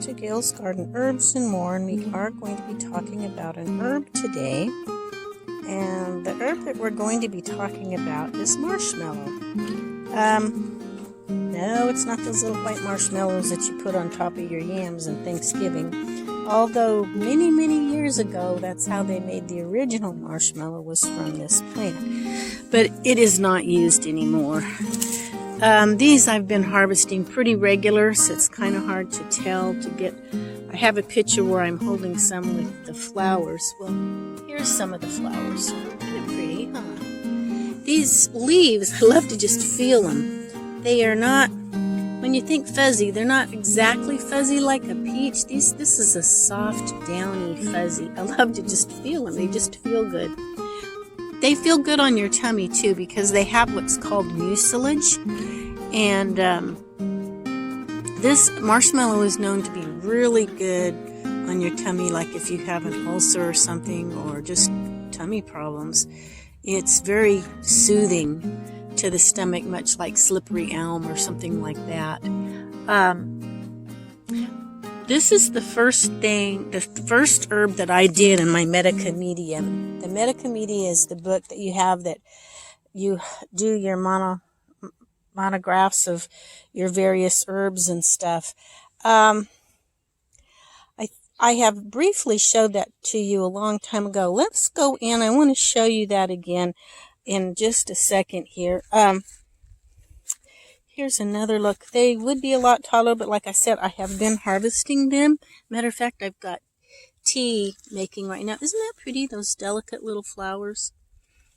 to Gail's Garden Herbs and More, and we are going to be talking about an herb today. And the herb that we're going to be talking about is marshmallow. No, it's not those little white marshmallows that you put on top of your yams on Thanksgiving. Although many, many years ago, that's how they made the original marshmallow, was from this plant. But it is not used anymore. These I've been harvesting pretty regular, so it's kind of hard to tell to get. I have a picture where I'm holding some with the flowers. Well, here's some of the flowers. Kind of pretty, huh? These leaves, I love to just feel them. They are not, when you think fuzzy, they're not exactly fuzzy like a peach. This is a soft, downy fuzzy. I love to just feel them. They just feel good. They feel good on your tummy too because they have what's called mucilage. And this marshmallow is known to be really good on your tummy, like if you have an ulcer or something, or just tummy problems. It's very soothing to the stomach, much like slippery elm or something like that. This is the first herb that I did in my Medica Media. The Medica Media is the book that you have that you do your monographs of your various herbs and stuff. I have briefly showed that to you a long time ago. Let's go in. I want to show you that again in just a second here. Here's another look. They would be a lot taller, but like I said, I have been harvesting them. Matter of fact, I've got tea making right now. Isn't that pretty, those delicate little flowers?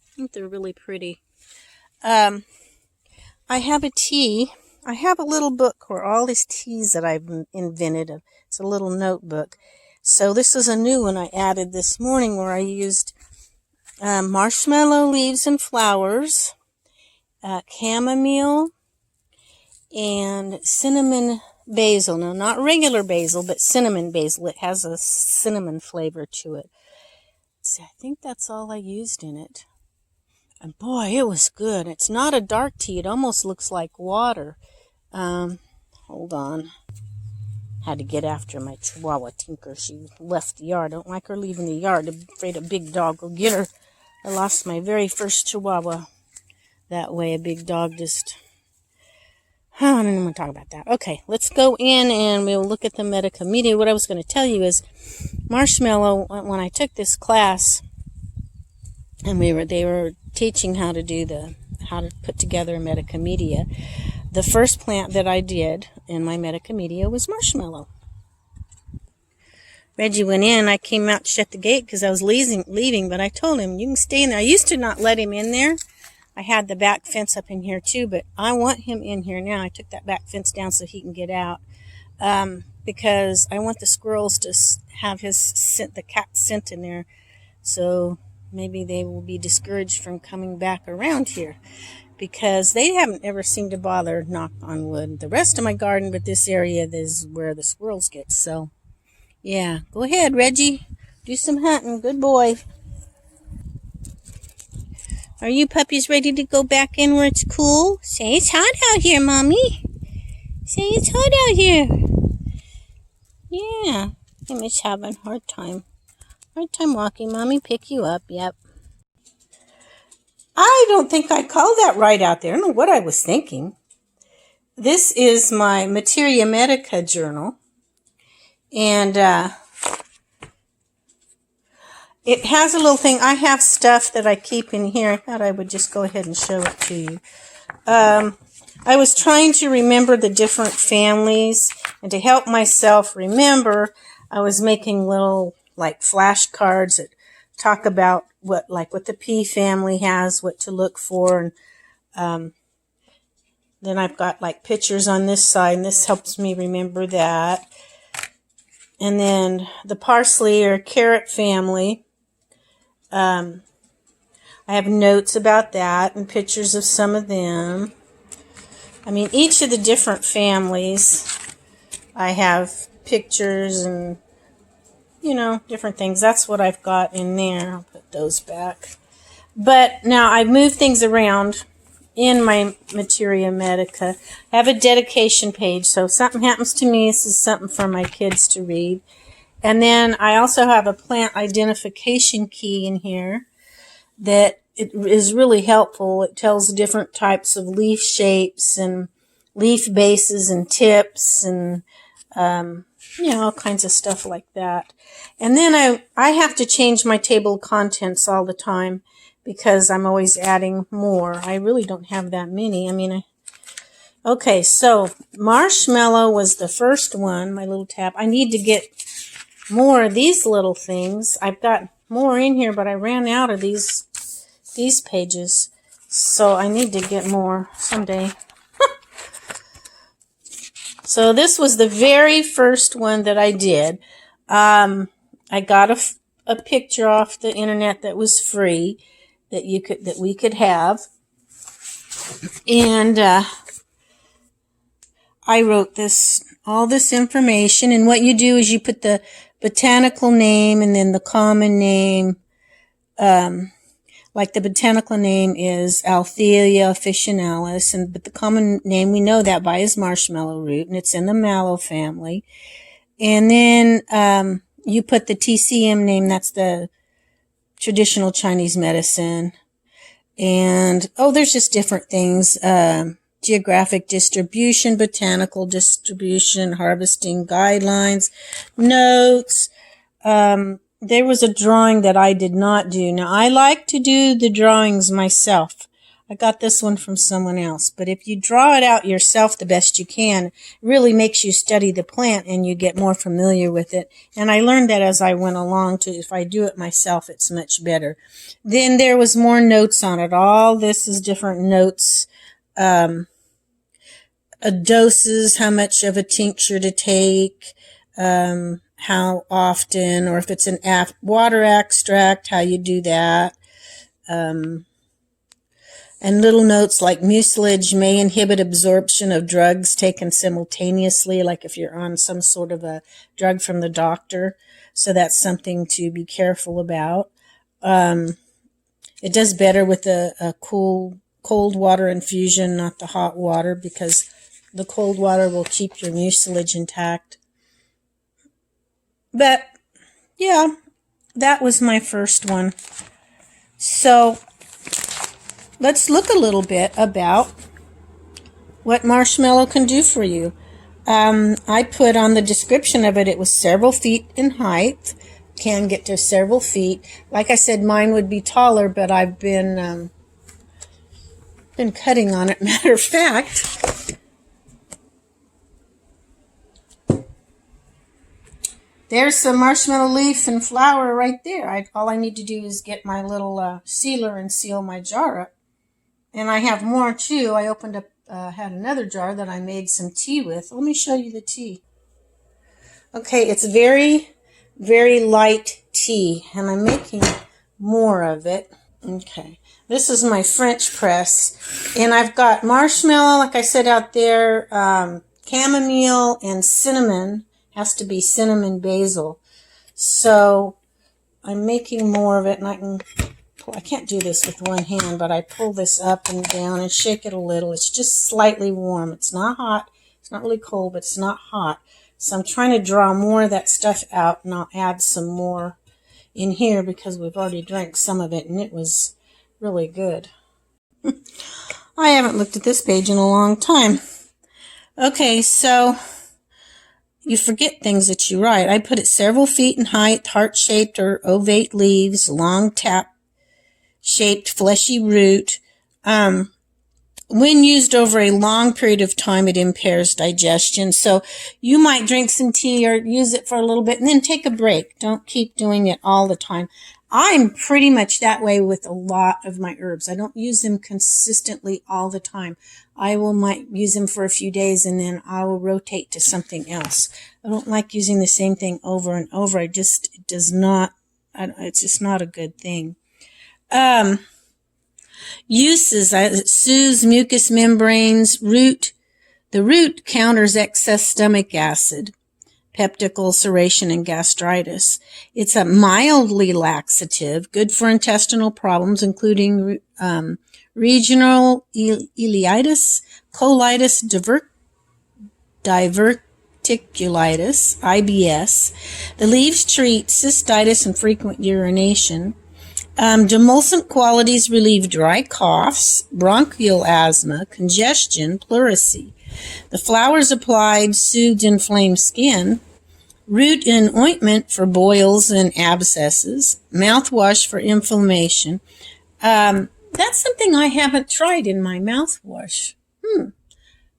I think they're really pretty. I have a tea. I have a little book where all these teas that I've invented. It's a little notebook. So this is a new one I added this morning where I used marshmallow leaves and flowers, chamomile, and cinnamon basil. No, not regular basil, but cinnamon basil. It has a cinnamon flavor to it. See, I think that's all I used in it. And boy, it was good. It's not a dark tea. It almost looks like water. Hold on. Had to get after my Chihuahua Tinker. She left the yard. I don't like her leaving the yard. I'm afraid a big dog will get her. I lost my very first Chihuahua that way. A big dog just... I don't even want to talk about that. Okay, let's go in and we'll look at the Medica Media. What I was going to tell you is marshmallow, when I took this class, and they were teaching how to put together a Medica Media. The first plant that I did in my Medica Media was marshmallow. Reggie went in. I came out to shut the gate because I was leaving, but I told him, you can stay in there. I used to not let him in there. I had the back fence up in here too, but I want him in here now. I took that back fence down so he can get out because I want the squirrels to have the cat's scent in there, so maybe they will be discouraged from coming back around here because they haven't ever seemed to bother, knock on wood, the rest of my garden, but this area is where the squirrels get. So yeah, go ahead, Reggie, do some hunting. Good boy. Are you puppies ready to go back in where it's cool? Say it's hot out here, Mommy. Say it's hot out here. Yeah, Emmy's having a hard time. Hard time walking. Mommy, pick you up. Yep. I don't think I called that right out there. I don't know what I was thinking. This is my Materia Medica journal. And it has a little thing. I have stuff that I keep in here. I thought I would just go ahead and show it to you. I was trying to remember the different families, and to help myself remember, I was making little like flashcards that talk about what the pea family has, what to look for, and then I've got like pictures on this side, and this helps me remember that. And then the parsley or carrot family. I have notes about that and pictures of some of them. I mean, each of the different families, I have pictures and, different things. That's what I've got in there. I'll put those back. But now I've moved things around in my Materia Medica. I have a dedication page, so if something happens to me, this is something for my kids to read. And then I also have a plant identification key in here that it is really helpful. It tells different types of leaf shapes and leaf bases and tips and all kinds of stuff like that. And then I have to change my table of contents all the time because I'm always adding more. I really don't have that many. Okay, so marshmallow was the first one, my little tab. I need to get more of these little things. I've got more in here, but I ran out of these pages. So I need to get more someday. So this was the very first one that I did. I got a picture off the internet that was free that we could have, and I wrote all this information. And what you do is you put the botanical name and then the common name. Like the botanical name is Althea officinalis, but the common name, we know that by, is marshmallow root, and it's in the mallow family. And then you put the TCM name, that's the traditional Chinese medicine. And, there's just different things. Geographic distribution, botanical distribution, harvesting guidelines, notes. There was a drawing that I did not do. Now, I like to do the drawings myself. I got this one from someone else. But if you draw it out yourself the best you can, it really makes you study the plant and you get more familiar with it. And I learned that as I went along, too. If I do it myself, it's much better. Then there was more notes on it. All this is different notes. Doses, how much of a tincture to take, how often, or if it's an water extract, how you do that. And little notes like mucilage may inhibit absorption of drugs taken simultaneously, like if you're on some sort of a drug from the doctor. So that's something to be careful about. It does better with a cold water infusion, not the hot water, because the cold water will keep your mucilage intact. But, yeah, that was my first one. So, let's look a little bit about what marshmallow can do for you. I put on the description of it, it was several feet in height. Can get to several feet. Like I said, mine would be taller, but I've been cutting on it. Matter of fact, there's some marshmallow leaf and flower right there. All I need to do is get my little sealer and seal my jar up. And I have more too. I opened up, had another jar that I made some tea with. Let me show you the tea. Okay, it's very, very light tea, and I'm making more of it. Okay, this is my French press, and I've got marshmallow, like I said out there, chamomile and cinnamon. Has to be cinnamon basil. So I'm making more of it, and I can't do this with one hand, but I pull this up and down and shake it a little. It's just slightly warm. It's not hot. It's not really cold, but it's not hot. So I'm trying to draw more of that stuff out, and I'll add some more in here because we've already drank some of it, and it was really good. I haven't looked at this page in a long time. Okay, so you forget things that you write. I put it several feet in height, heart-shaped or ovate leaves, long tap-shaped fleshy root. When used over a long period of time, it impairs digestion. So you might drink some tea or use it for a little bit and then take a break. Don't keep doing it all the time. I'm pretty much that way with a lot of my herbs. I don't use them consistently all the time. I might use them for a few days and then I will rotate to something else. I don't like using the same thing over and over. It's just not a good thing. Uses, it soothes mucous membranes. The root counters excess stomach acid, peptic ulceration, and gastritis. It's a mildly laxative, good for intestinal problems, including regional ileitis, colitis, diverticulitis, IBS. The leaves treat cystitis and frequent urination. Demulcent qualities relieve dry coughs, bronchial asthma, congestion, pleurisy. The flowers applied soothed inflamed skin. Root in ointment for boils and abscesses. Mouthwash for inflammation. That's something I haven't tried in my mouthwash.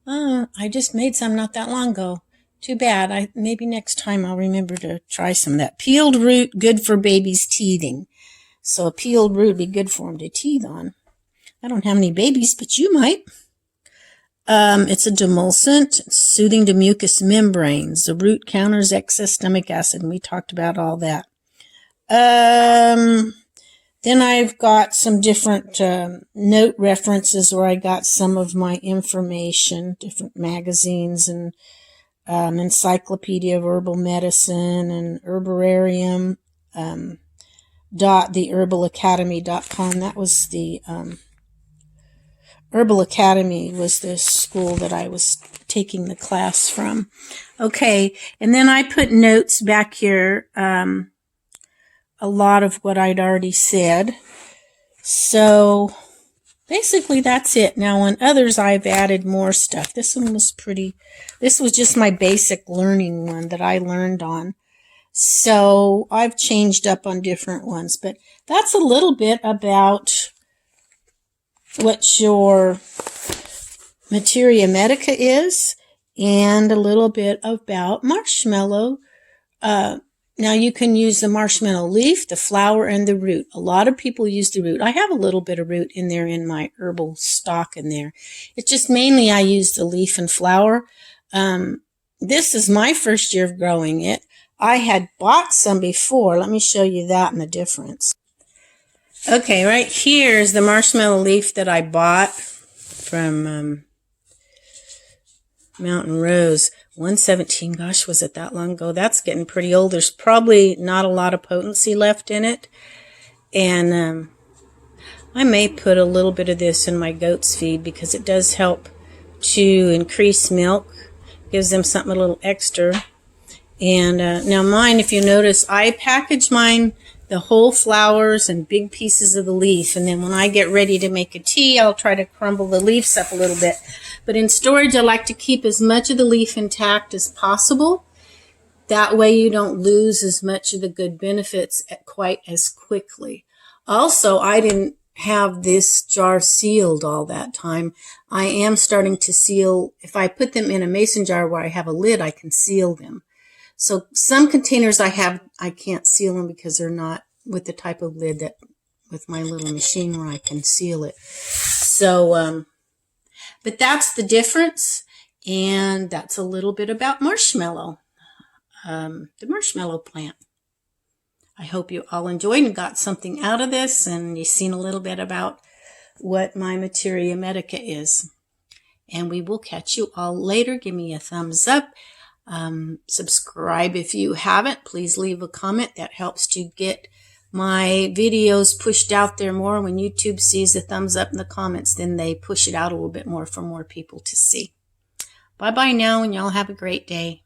I just made some not that long ago. Too bad. Maybe next time I'll remember to try some of that. Peeled root, good for babies' teething. So a peeled root would be good for them to teeth on. I don't have any babies, but you might. It's a demulcent, soothing to mucous membranes. The root counters excess stomach acid, and we talked about all that. Then I've got some different note references where I got some of my information, different magazines and Encyclopedia of Herbal Medicine and Herbarium, theherbalacademy.com. That was the Herbal Academy was the school that I was taking the class from. Okay, and then I put notes back here, a lot of what I'd already said. So basically that's it. Now on others I've added more stuff. This one was this was just my basic learning one that I learned on. So I've changed up on different ones, but that's a little bit about what your Materia Medica is, and a little bit about marshmallow. Now you can use the marshmallow leaf, the flower, and the root. A lot of people use the root. I have a little bit of root in there in my herbal stock in there. It's just mainly I use the leaf and flower. This is my first year of growing it. I had bought some before. Let me show you that and the difference. Okay, right here is the marshmallow leaf that I bought from Mountain Rose. 117, gosh, was it that long ago? That's getting pretty old. There's probably not a lot of potency left in it. And I may put a little bit of this in my goat's feed because it does help to increase milk. Gives them something a little extra. And now mine, if you notice, I package mine the whole flowers and big pieces of the leaf, and then when I get ready to make a tea, I'll try to crumble the leaves up a little bit. But in storage, I like to keep as much of the leaf intact as possible. That way you don't lose as much of the good benefits quite as quickly. Also, I didn't have this jar sealed all that time. I am starting to seal. If I put them in a mason jar where I have a lid, I can seal them. So some containers I can't seal them because they're not with the type of lid that with my little machine where I can seal it. So, but that's the difference. And that's a little bit about marshmallow, the marshmallow plant. I hope you all enjoyed and got something out of this, and you've seen a little bit about what my Materia Medica is. And we will catch you all later. Give me a thumbs up. Subscribe if you haven't. Please leave a comment. That helps to get my videos pushed out there more. When YouTube sees the thumbs up in the comments, then they push it out a little bit more for more people to see. Bye-bye now, and y'all have a great day.